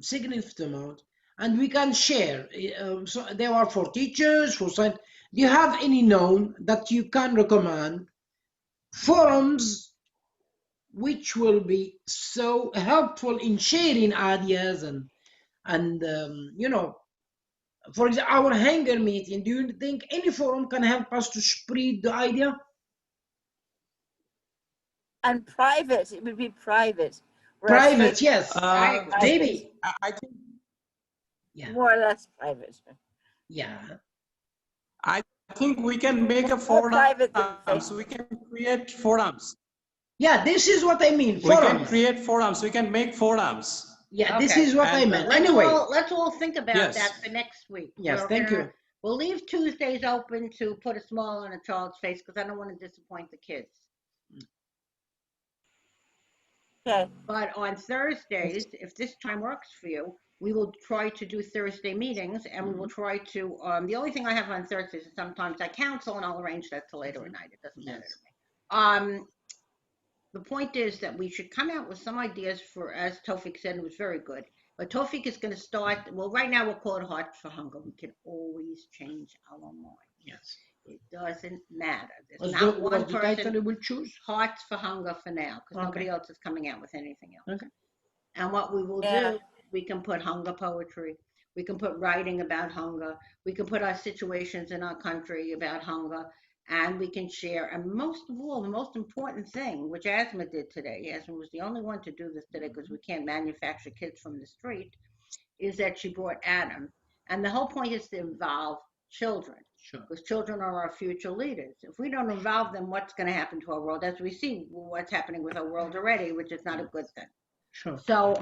significant amount, and we can share? So they are for teachers, for science. Do you have any known that you can recommend forums which will be so helpful in sharing ideas and for example, our hangar meeting, do you think any forum can help us to spread the idea? And private, it would be private. Whereas Private, Facebook yes, I Uh, agree. private, maybe. I think Yeah, more or less private. yeah, I think we can make a More private than forums. We Facebook. can create forums. yeah. This is what I mean. We can Forums. create forums. We can make forums. Yeah, this Okay. is what I And meant. Anyway, Let's all think about that yes, for next week. yes. Thank you. We'll leave Tuesdays open to put a smile on a child's face because I don't want to disappoint the kids. Okay. But on Thursdays, if this time works for you, we will try to do Thursday meetings, and we will try to. The only thing I have on Thursdays is sometimes I counsel, and I'll arrange that till later at night. It doesn't matter to Yes. me. The point is that we should come out with some ideas for, as Tofik said, it was very good. But Tofik is going to start. Well, right now we'll call it Heart for Hunger. We can always change our mind. Yes. It doesn't matter. There's What's not the, one what's the title person. you will choose? Hearts for Hunger for now, because Okay. nobody else is coming out with anything else. Okay. And what we will Yeah. do, we can put hunger poetry. We can put writing about hunger. We can put our situations in our country about hunger. And we can share. And most of all, the most important thing, which Asma did today, Asma was the only one to do this today because we can't manufacture kids from the street, is that she brought Adam. And the whole point is to involve children. Sure. Because children are our future leaders. If we don't involve them, what's going to happen to our world? As we see what's happening with our world already, which is not a good thing. Sure. So,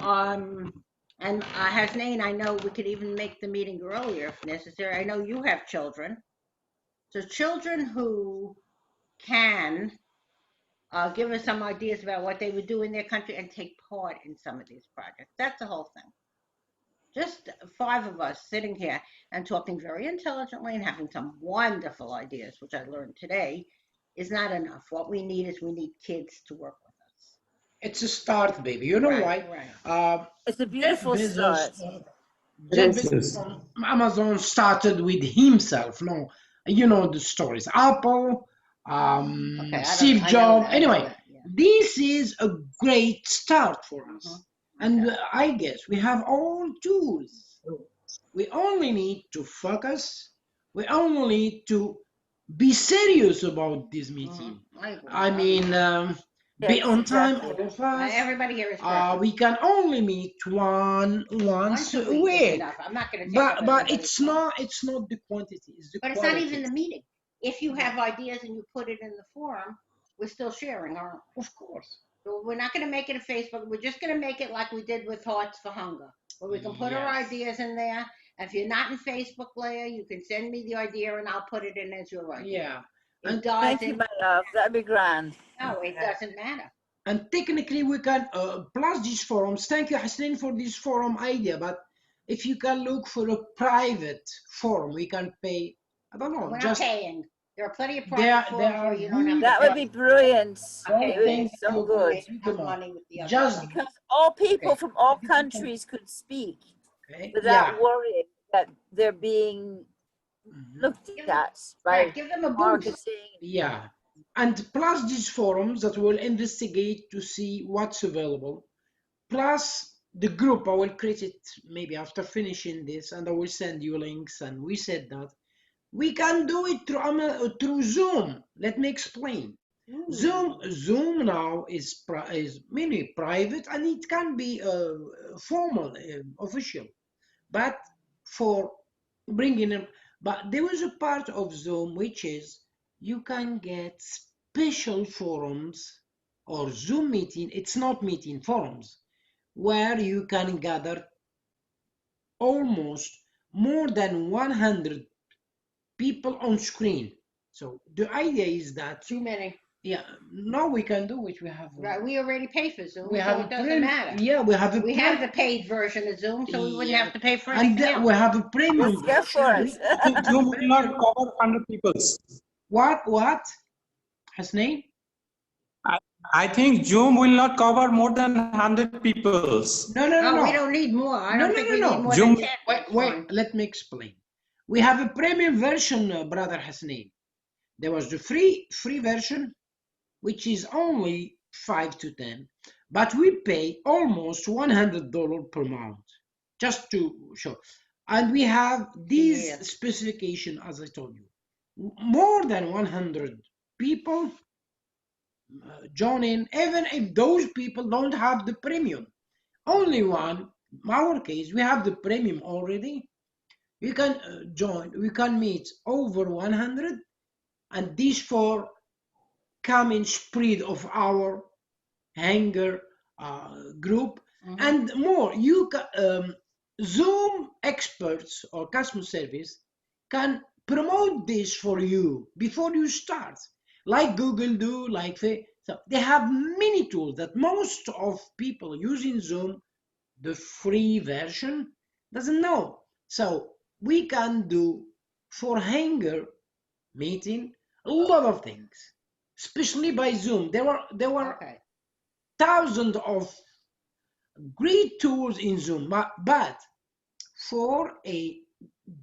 and Hasnain, I know we could even make the meeting earlier if necessary. I know you have children. So children who can give us some ideas about what they would do in their country and take part in some of these projects. That's the whole thing. Just 5 of us sitting here and talking very intelligently and having some wonderful ideas, which I learned today, is not enough. What we need is we need kids to work with us. It's a start, baby. You know Right, why? right. It's a Jeff beautiful Bezos, start. Jeff Yes, Bezos yes. on Amazon started with himself. No, you know the stories. Apple, Okay, Steve I know Jobs. that. I know Anyway, that, yeah. this is a great start for us. Mhm. And Okay. I guess we have all tools. We only need to focus. We only need to be serious about this meeting. I agree. I mean, be Yes, on time, exactly. all of us. Everybody here is perfect. We can only meet Once once a a week is week. enough. I'm not going to take But up but everybody's it's time. not the quantity, it's the But it's not quality. even the meeting. If you have ideas and you put it in the forum, we're still sharing, aren't we? Of course. So we're not going to make it a Facebook. We're just going to make it like we did with Hearts for Hunger, where we can put our Yes. ideas in there. And if you're not in Facebook, Leah, you can send me the idea and I'll put it in as your idea. Yeah. It And Thank you, doesn't. my love. That'd be grand. No, it doesn't matter. and technically we can plus these forums. Thank you, Hasnain, for this forum idea. But if you can look for a private forum, we can pay. I don't know. We're not Just paying. There are plenty of they are private they forums are where you don't have good. to That would pay. be brilliant. Okay, It would be Thank so you. good. Thank have you, money with the other Just stuff. Because all people okay. from all countries could speak Okay. without Yeah. worrying that they're being Mhm. looked Give them, at by right, give them a boost. marketing. Yeah. And plus these forums that will investigate to see what's available. Plus the group, I will create it maybe after finishing this, and I will send you links. And we said that we can do it through Zoom. Let me explain. Zoom now is mainly private, and it can be formal, official. But for bringing them, but there was a part of Zoom which is you can get special forums or Zoom meeting. It's not meeting forums where you can gather almost more than 100 people on screen. So the idea is that Too many. yeah, now we can do it. We have Right, we already pay for Zoom, we so have it a doesn't matter. yeah, we have a We have the paid version of Zoom, so we wouldn't yeah, have to pay for and anything then else. we have a premium Let's go for version. it. Zoom will not cover 100 people. What? Hasnain? I think Zoom will not cover more than 100 people. No, we don't need more. I don't think we need more Zoom. than 10. Wait, That's wait, fine. let me explain. We have a premium version, brother Hasnain. There was the free version, which is only 5 to 10, but we pay almost $100 per month just to show. And we have these Yeah. specification, as I told you, more than 100 people join in, even if those people don't have the premium. Only one, in our case, we have the premium already. We can join, we can meet over 100, and these four common spread of our hanger group and more. You can, Zoom experts or customer service can promote this for you before you start, like Google do, like so they have many tools that most of people using Zoom, the free version, doesn't know. So we can do for hanger meeting a lot of things, especially by Zoom. There were Okay. thousands of great tools in Zoom, but for a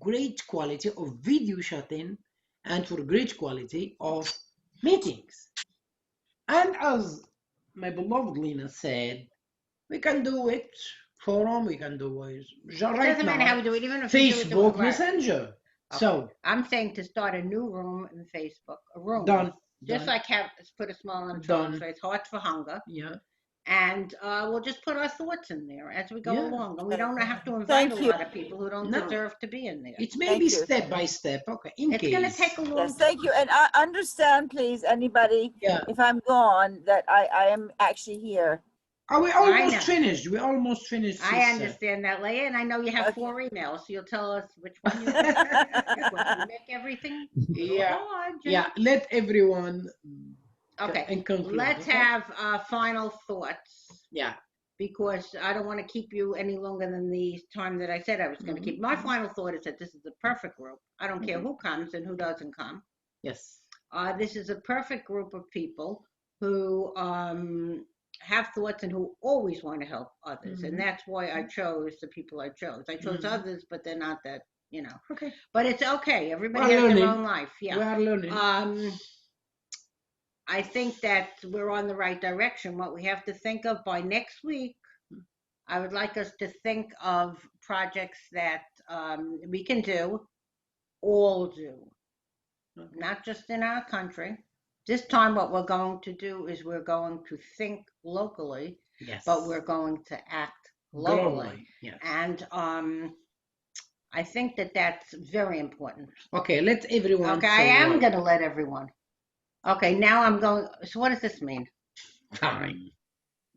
great quality of video chatting and for great quality of meetings. And as my beloved Lena said, we can do it forum, we can do it It right doesn't matter how now, we do it, even if we do it Facebook right. Messenger. Okay. So I'm saying to start a new room in Facebook, a room. done. Just done, like have put a smile on Done. Charles' face, Hearts for Hunger, yeah, and we'll just put our thoughts in there as we go Yeah. along, and we don't have to invite Thank a you. lot of people who don't No. deserve to be in there. it's Thank maybe you. step by step. Okay, in It's case. going to take a long Yes, thank you. And I understand, please, anybody, Yeah. if I'm gone, that I am actually here. Are we I almost know. finished? We almost finished. I sister. understand that, Leah, and I know you have Okay. 4 emails, so you'll tell us which one you want. You make everything a little Yeah. hard, Yeah. Let everyone. Okay, And conclude. let's okay? have final thoughts, Yeah. because I don't want to keep you any longer than the time that I said I was going to keep. My final thought is that this is the perfect group. I don't care who comes and who doesn't come. Yes. This is a perfect group of people who have thoughts and who always want to help others. And that's why I chose the people I chose. I chose others, but they're not that, Okay. But it's okay. Everybody We're has their learning. own life. We Yeah. are learning. I think that we're on the right direction. What we have to think of by next week, I would like us to think of projects that we can do, all do, not just in our country. This time, what we're going to do is we're going to think locally, Yes. but we're going to act globally. Yes. And I think that that's very important. Okay. Let everyone. Okay, I am going to let everyone. Okay, now I'm going. So what does this mean? Time.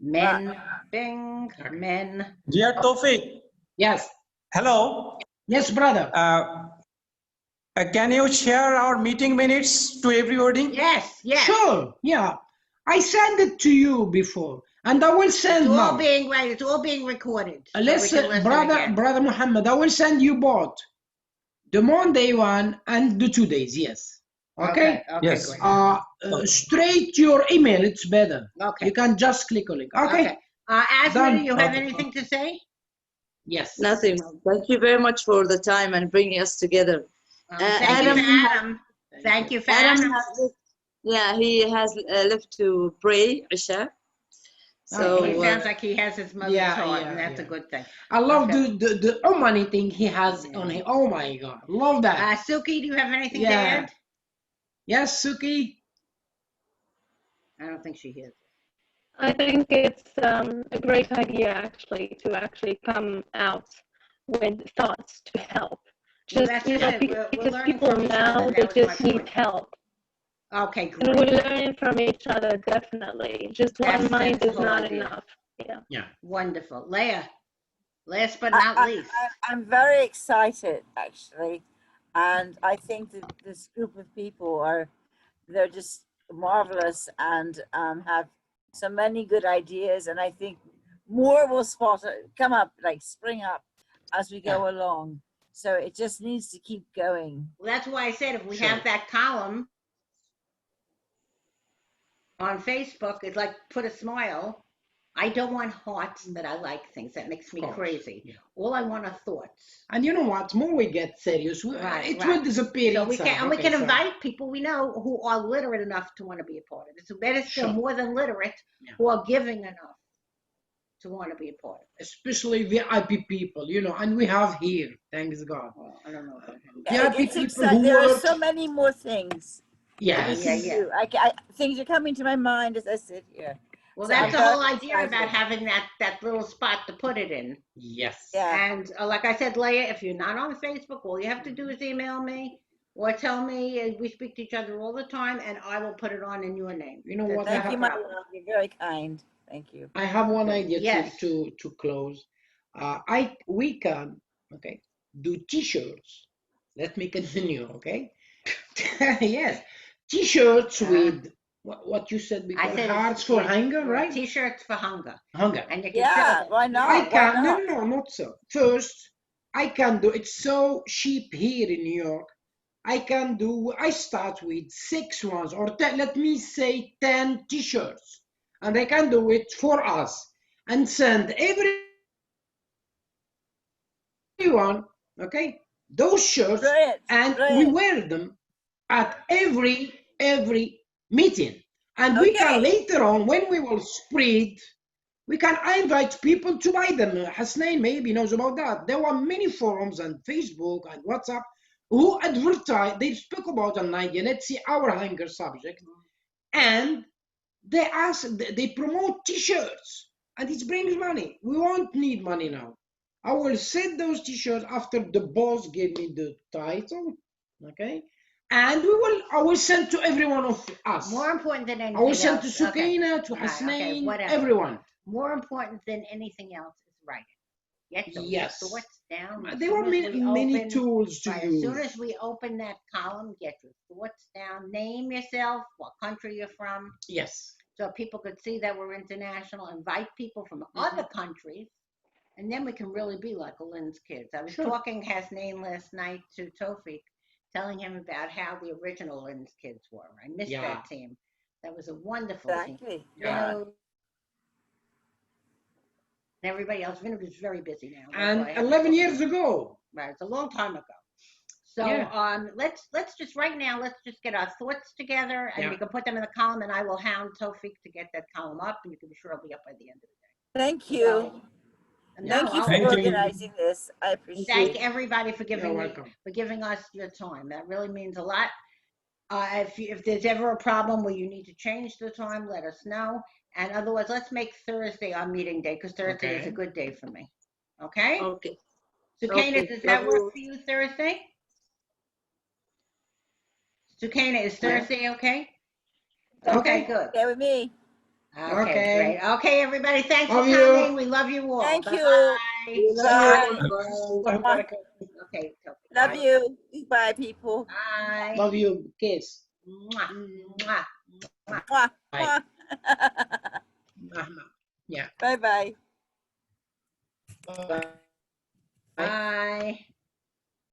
Men, bing, Okay. men. Dear Taufik, Yes. hello. Yes, brother. Can you share our meeting minutes to everybody? Yes, yes. Sure. Yeah. I sent it to you before, and I will send It's all now. being right. It's all being recorded. So we Listen, can listen brother, again. brother Muhammad, I will send you both the Monday one and the 2 days. Yes. Okay. Okay, Yes. great. Straight to your email. It's better. Okay. You can just click on link. Okay. Asma, Done. do you have Okay. anything to say? Yes. Nothing. Thank you very much for the time and bringing us together. Thank you for Adam. Thank you for Adam. Yeah, he has left to pray Isha. So He sounds like he has his mother's heart, and that's a good thing. I love the Omani thing he has on him. Oh my God, love that. Suki, do you have anything to add? Yes, Suki. I don't think she hears. I think it's a great idea actually to actually come out with thoughts to help. Well, Just that's you know, it. We're because learning people from each now other. they That was my just need point. help. Okay, And great. we're learning from each other definitely. Just one mind that's the is whole not idea. enough. Yeah. Wonderful. Leah, last but not least. I'm very excited, actually. And I think that this group of people they're just marvelous and have so many good ideas. And I think more will come up, like spring up as we go along. So it just needs to keep going. Well, that's why I said if we have that column on Facebook, it's like put a smile. I don't want hearts, but I like things. That makes me crazy. Yeah. All I want are thoughts. And you know what? More we get serious, it will disappear. So we can invite people we know who are literate enough to want to be a part of it. So better still, more than literate, who are giving enough to want to be a part of it. Especially VIP people, and we have here, thanks God. Well, I don't know about him. VIP people who there work. are so many more things. Yeah. Do. Things are coming to my mind as I sit here. Well, so that's the whole idea about having that little spot to put it in. Yes. Yeah. And like I said, Leah, if you're not on Facebook, all you have to do is email me or tell me. We speak to each other all the time, and I will put it on in your name. You know what? Thank you, my love. You're very kind. Thank you. I have one idea to close. We can do T-shirts. Let me continue. Okay. Yes, T-shirts with. What you said before, I said hearts for hunger, right? T-shirts for hunger. Hunger. And you can why not? No, not so. First, I can do, it's so cheap here in New York. I start with 6 ones or 10, let me say 10 T-shirts. And I can do it for us and send everyone, those shirts, we wear them at every meeting. And we can later on, when we will spread, we can invite people to buy them. Hasnain maybe knows about that. There were many forums and Facebook and WhatsApp who advertise, they speak about an idea, let's see our hunger subject, and they promote t-shirts, and it brings money. We won't need money now. I will send those t-shirts after the boss gave me the title, okay? And I will send to every one of us. More important than anything I will send else. to Sukaina, to Right, Hasnain, whatever. everyone. More important than anything else is writing. Get those Yes. thoughts down. There were many tools to right, use. As soon as we open that column, get your thoughts down. Name yourself, what country you're from. Yes. So people could see that we're international. Invite people from other countries. And then we can really be like Lynn's kids. I was talking Hasnain last night to Taoufik, telling him about how the original Lynn's kids were. I missed that team. That was a wonderful team. Yeah. And everybody else, Vinny was very busy now. And 11 years ago. Right, it's a long time ago. So let's just right now, let's just get our thoughts together, and we can put them in the column, and I will hound Taoufik to get that column up, and you can be sure it'll be up by the end of the day. Thank you. Thank you for organizing this. I appreciate it. Thank everybody for giving us your time. That really means a lot. If there's ever a problem where you need to change the time, let us know. And otherwise, let's make Thursday our meeting day, because Thursday is a good day for me. Okay? Okay. Sukaina, does that work for you Thursday? Sukaina, is Thursday okay? Okay, good. Okay with me. Okay, great. Okay, everybody, thanks for coming. We love you all. Thank you. Bye. Bye. Okay. Love you. Bye, people. Bye. Love you. Kiss. Mwah. Mwah. Mwah. Bye. Yeah. Bye-bye. Bye. Bye.